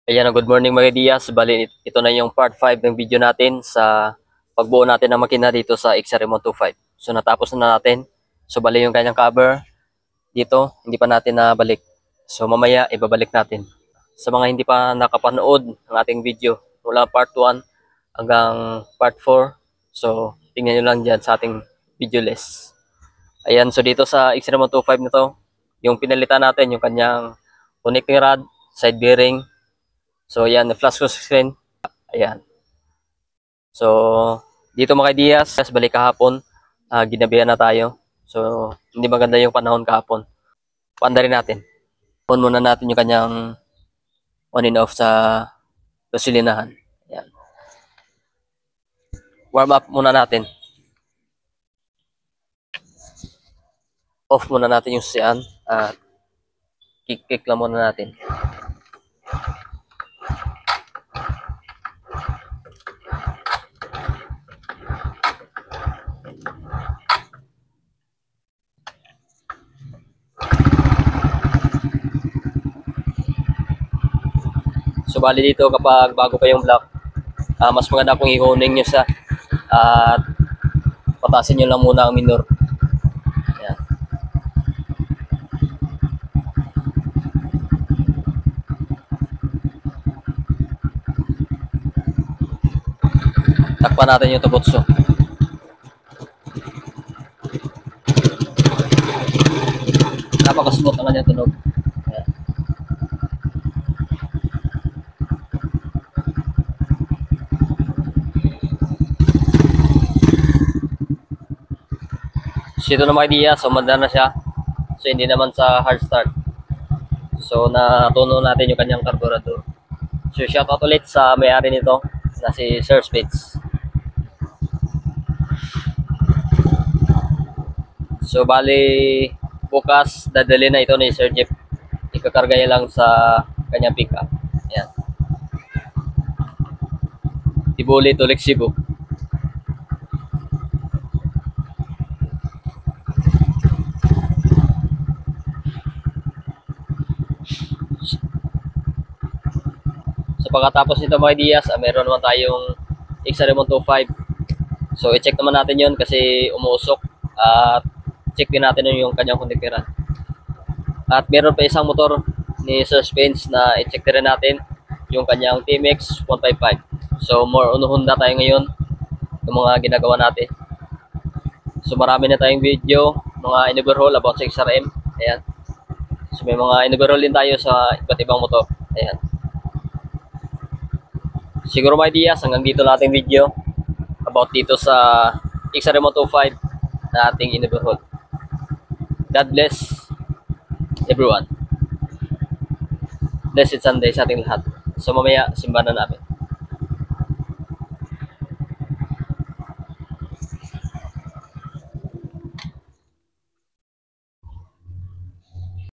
Ayan, good morning mga Diaz. Bali, ito na yung part 5 ng video natin sa pagbuo natin ng makina dito sa XRM 125. So natapos na natin. So bali yung kanyang cover dito, hindi pa natin nabalik. So mamaya ibabalik natin. Sa mga hindi pa nakapanood ng ating video, mula part 1 hanggang part 4. So tingnan nyo lang dyan sa ating video list. Ayan, so dito sa XRM 125 na to, yung pinalitan natin, yung kanyang connecting rod, side bearing. So, ayan, flash ko screen. Ayan. So, dito mga Diaz, balik kahapon, ginabihan na tayo. So, hindi maganda yung panahon kahapon. Paanda rin natin. On muna natin yung kanyang on and off sa gasolinahan. Ayan. Warm up muna natin. Off muna natin yung sisian. At kick lang muna natin. So bali dito kapag bago pa yung block, mas maganda kung i-honing nyo siya at patasin nyo lang muna ang minor. Ayan. Takpan natin yung tubotso. Napakasmooth ang kanyang tunog. Ayan. So ito na mga Diaz, umanda na siya. So hindi naman sa hard start. So natuno natin yung kanyang carburetor. So shoutout ulit sa may-ari nito na si Sir Spitz. So bali bukas dadali na ito ni Sir Jeff. Ikakarga niya lang sa kanyang pickup. Ayan. Tibuli to Cebu. So pagkatapos nito mga Diaz, meron naman tayong XRM 125. So i-check naman natin yon kasi umuusok at check din natin yung kanyang kondekteran. At meron pa isang motor ni Sir Spence na i-check din natin yung kanyang TMX 155. So more on Honda tayo ngayon yung mga ginagawa natin. So marami na tayong video, mga in-overhaul about sa XRM. Ayan. So may mga in-overhaul din tayo sa iba't ibang motor. Ayan. Siguro may ideas, hanggang dito lang ating video about dito sa XRM 125 na ating in-overhaul. God bless everyone. Blessed Sunday sa ating lahat. So mamaya, simbahan na namin.